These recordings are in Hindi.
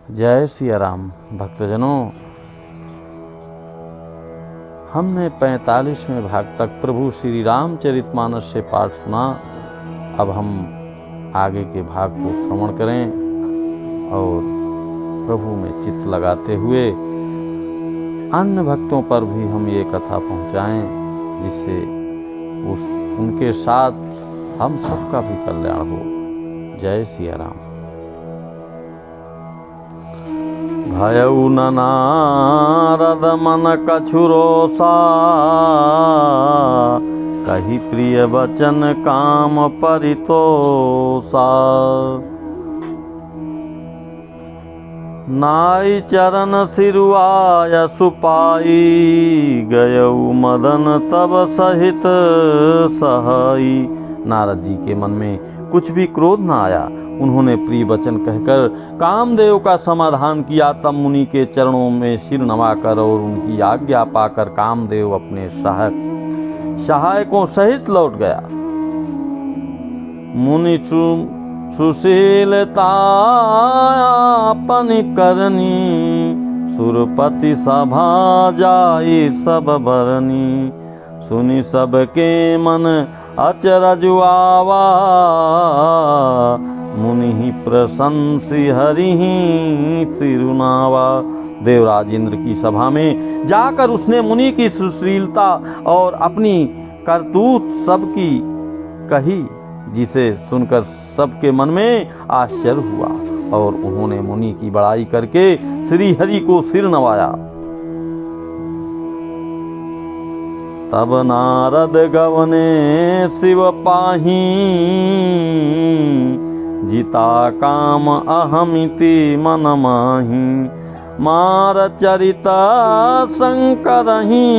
जय सिया राम। भक्तजनों, हमने 45वें भाग तक प्रभु श्री रामचरितमानस से पाठ सुना। अब हम आगे के भाग को श्रवण करें और प्रभु में चित्त लगाते हुए अन्य भक्तों पर भी हम ये कथा पहुँचाएं, जिससे उनके साथ हम सबका भी कल्याण हो। जय सिया राम। भयउ न नारद मन कछुरोसा, कही प्रिय वचन काम परितोषा। नाई चरण सिरुआय सुपाई, गयउ मदन तब सहित सहाई। नारद जी के मन में कुछ भी क्रोध न आया। उन्होंने प्रिय वचन कहकर कामदेव का समाधान किया। तब मुनि के चरणों में सिर नवाकर और उनकी आज्ञा पाकर कामदेव अपने सहायकों सहित लौट गया। मुनि सुशीलता अपनी करनी, सुरपति सभा जाई सब बरनी। सुनी सबके मन अचरज आवा, मुनि प्रशंसी हरि सिरुनावा। देवराज इंद्र की सभा में जाकर उसने मुनि की सुशीलता और अपनी करतूत सबकी कही, जिसे सुनकर सबके मन में आश्चर्य हुआ और उन्होंने मुनि की बड़ाई करके श्री हरि को सिर नवाया। तब नारद गवने शिव पाही, जिता काम अहमिति मन माही। मार चरिता शंकरहि,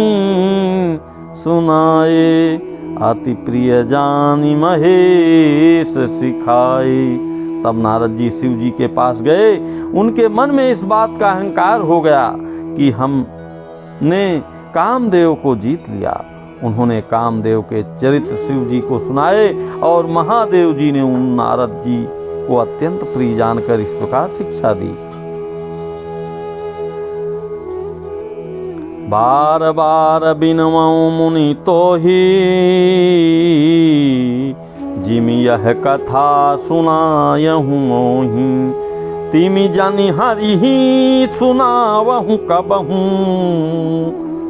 सुनाए अति प्रिय जानी महेश सिखाए। तब नारद जी शिव जी के पास गए। उनके मन में इस बात का अहंकार हो गया कि हमने कामदेव को जीत लिया। उन्होंने कामदेव के चरित्र शिव जी को सुनाए और महादेव जी ने उन नारद जी को अत्यंत प्रिय जानकर इस प्रकार शिक्षा दी। बार बार बिनवऊं मुनि तोहि, जिमि यह कथा सुनायहूं मोहि। तिमि जानि हरिहि सुनावहूं कबहूं,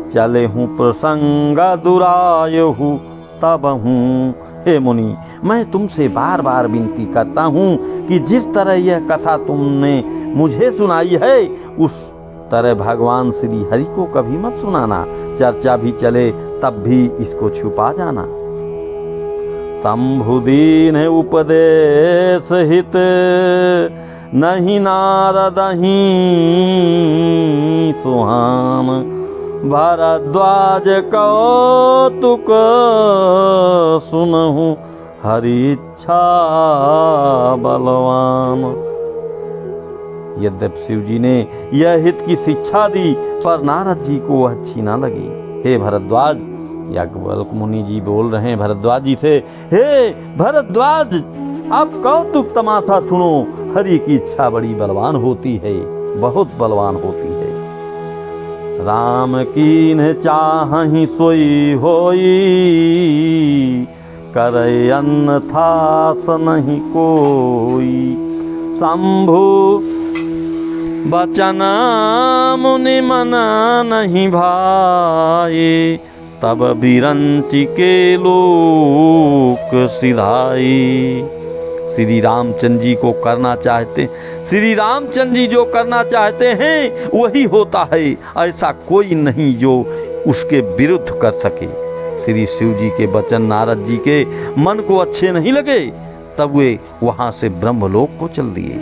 चले हूँ प्रसंग दुरायहु तबहूँ। हे मुनि, मैं तुमसे बार बार विनती करता हूँ कि जिस तरह यह कथा तुमने मुझे सुनाई है, उस तरह भगवान श्री हरि को कभी मत सुनाना। चर्चा भी चले तब भी इसको छुपा जाना। शंभु दीन उपदेश हित, नहीं नारदहि सुहान। भारद्वाज कौतुक सुनहु, हरि इच्छा बलवान। यद्यपि शिव जी ने यह हित की शिक्षा दी, पर नारद जी को वह अच्छी ना लगी। हे भरद्वाज, याज्ञवल्क्य मुनि जी बोल रहे हैं भरद्वाज जी से, हे भरद्वाज, अब कौतुक तमाशा सुनो। हरि की इच्छा बड़ी बलवान होती है, बहुत बलवान होती है। राम कीन्ह चाहि सोई होई, करे अन्यथा नहीं कोई। शंभु बचन मुनि मन नहीं भाई, तब बिरंचि के लोक सिधाई। श्री रामचंद्र जी को करना चाहते, श्री रामचंद्र जी जो करना चाहते हैं वही होता है। ऐसा कोई नहीं जो उसके विरुद्ध कर सके। श्री शिव जी के वचन नारद जी के मन को अच्छे नहीं लगे, तब वे वहां से ब्रह्मलोक को चल दिए।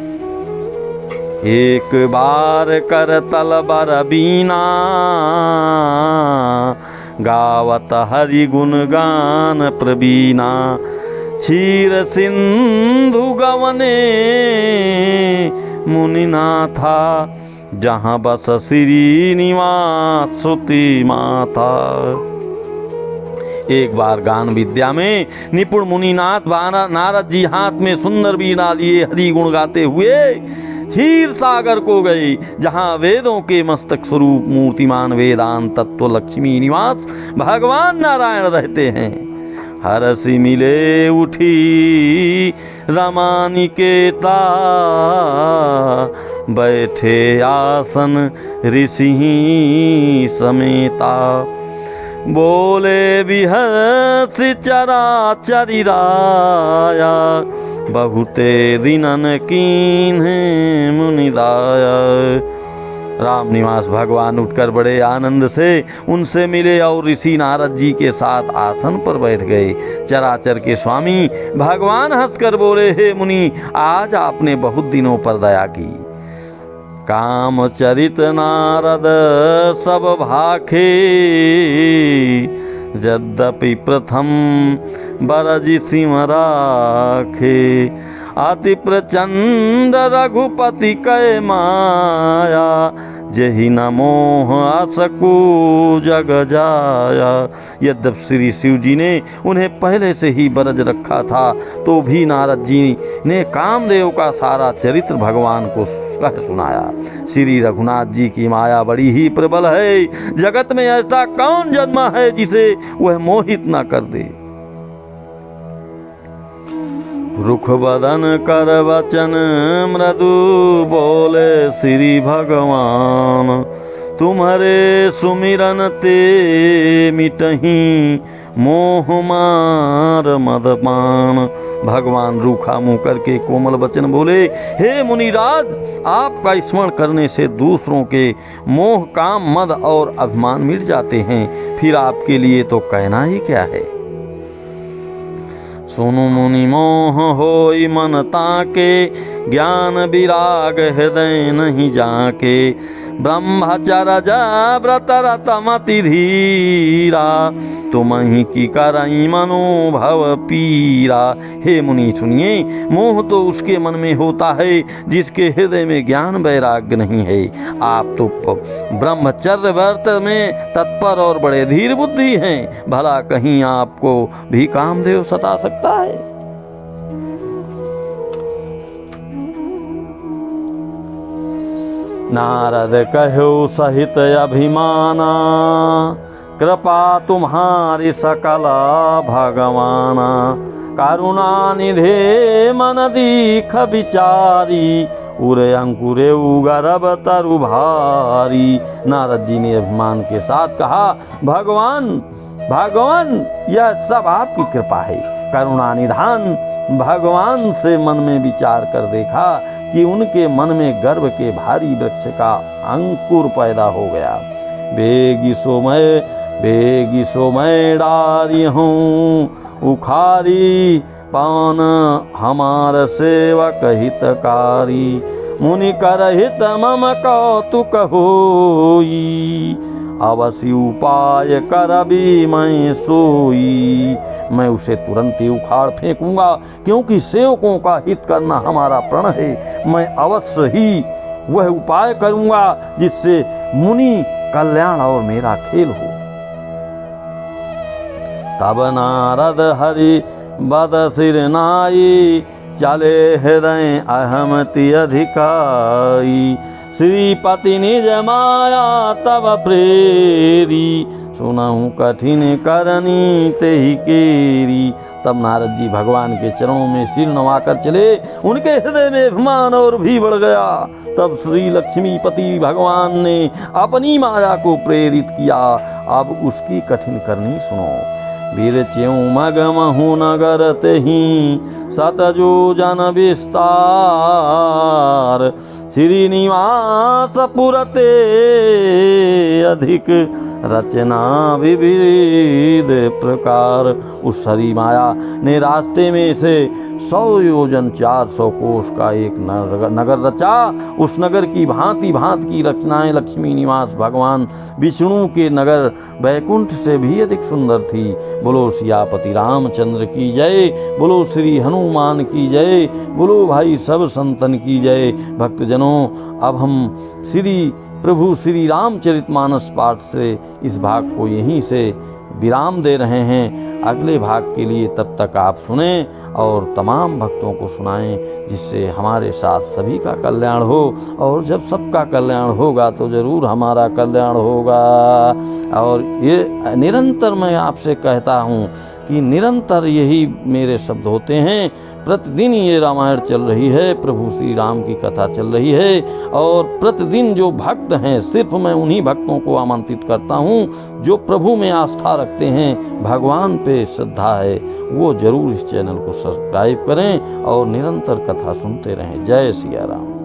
एक बार कर तलबर बीना, गावत हरि गुण गान प्रवीणा। क्षीर सिंधु गवने मुनिनाथा, जहाँ बस श्री निवास श्रुति माता। एक बार गान विद्या में निपुण मुनिनाथ नारद जी हाथ में सुंदर वीणा लिए हरि गुण गाते हुए क्षीर सागर को गए, जहाँ वेदों के मस्तक स्वरूप मूर्तिमान वेदांत तत्व लक्ष्मी निवास भगवान नारायण रहते हैं। हरसि मिले उठी रमानिकेता, बैठे आसन ऋषि समेता। बोले बिहस चराचरि राया, बहुते दिनन कीन्हे मुनिदाया। राम निवास भगवान उठकर बड़े आनंद से उनसे मिले और ऋषि नारद जी के साथ आसन पर बैठ गए। चराचर के स्वामी भगवान हंसकर बोले, हे मुनि, आज आपने बहुत दिनों पर दया की। काम चरित नारद सब भाखे, यद्यपि प्रथम बरजि सिंह राखे। अति प्रचंड रघुपति कै माया, जहि न मोह असकु जग जाया। यद्यपि श्री शिव जी ने उन्हें पहले से ही बरज रखा था, तो भी नारद जी ने कामदेव का सारा चरित्र भगवान को कह सुनाया। श्री रघुनाथ जी की माया बड़ी ही प्रबल है। जगत में ऐसा कौन जन्मा है जिसे वह मोहित न कर दे। रुख बदन कर वचन मृदु, बोले श्री भगवान। तुम्हारे सुमिरन ते मिटही, मोह मार मदपान। भगवान रूखा मुंह करके कोमल वचन बोले, हे मुनिराज, आपका स्मरण करने से दूसरों के मोह, काम, मद और अभिमान मिट जाते हैं, फिर आपके लिए तो कहना ही क्या है। सुनु मुनि मोह होई मन ताके, ज्ञान विराग हृदय नहीं जाके। ब्रह्मचर्य व्रत रत मति धीरा, तुम ही की करई मनोभव पीरा। हे मुनि सुनिए, मोह तो उसके मन में होता है जिसके हृदय में ज्ञान वैराग्य नहीं है। आप तो ब्रह्मचर्य व्रत में तत्पर और बड़े धीर बुद्धि हैं, भला कहीं आपको भी कामदेव सता सकता है। नारद कहो सहित अभिमाना, कृपा तुम्हारी सकला भगवाना। करुणा निधे मन दीख विचारी, उरे अंकुरे उगरब तरु भारी। नारद जी ने अभिमान के साथ कहा, भगवान भगवान, यह सब आपकी कृपा है। करुणा निधान भगवान से मन में विचार कर देखा कि उनके मन में गर्भ के भारी वृक्ष का अंकुर पैदा हो गया। बेगी सोमय डारी हूँ, उखारी पान हमार सेवक हितकारी। मुनि करहित मम कौतुक होई, अवश्य उपाय करबी मैं सोई। मैं उसे तुरंत ही उखाड़ फेंकूंगा, क्योंकि सेवकों का हित करना हमारा प्रण है। मैं अवश्य ही वह उपाय करूंगा जिससे मुनि कल्याण और मेरा खेल हो। तब नारद हरि बद सिर नाई, चले हृदय अहमति अधिकाई। श्रीपति निज माया तब प्रेरी, सुनहु कठिन करनी तेहि केरी। तब नारद जी भगवान के चरणों में सिर नवाकर चले। उनके हृदय में अभिमान और भी बढ़ गया। तब श्री लक्ष्मीपति भगवान ने अपनी माया को प्रेरित किया। अब उसकी कठिन करनी सुनो। वीर च्यों मगमहु नगर तेहि, सतजो जन विस्तार। श्रीनिवास पुरते अधिक, रचना विविध प्रकार। उस हरि माया ने रास्ते में से 100 योजन 400 कोष का एक नगर रचा। उस नगर की भांति भांति की रचनाएं लक्ष्मी निवास भगवान विष्णु के नगर वैकुंठ से भी अधिक सुंदर थी। बोलो सियापति रामचंद्र की जय, बोलो श्री हनुमान की जय, बोलो भाई सब संतन की जय। भक्तजनों, अब हम श्री प्रभु श्री रामचरितमानस पाठ से इस भाग को यहीं से विराम दे रहे हैं। अगले भाग के लिए तब तक आप सुने और तमाम भक्तों को सुनाएं, जिससे हमारे साथ सभी का कल्याण हो। और जब सबका कल्याण होगा तो ज़रूर हमारा कल्याण होगा। और ये निरंतर मैं आपसे कहता हूँ कि निरंतर यही मेरे शब्द होते हैं। प्रतिदिन ये रामायण चल रही है, प्रभु श्री राम की कथा चल रही है। और प्रतिदिन जो भक्त हैं, सिर्फ मैं उन्हीं भक्तों को आमंत्रित करता हूँ जो प्रभु में आस्था रखते हैं, भगवान पे श्रद्धा है, वो जरूर इस चैनल को सब्सक्राइब करें और निरंतर कथा सुनते रहें। जय सिया राम।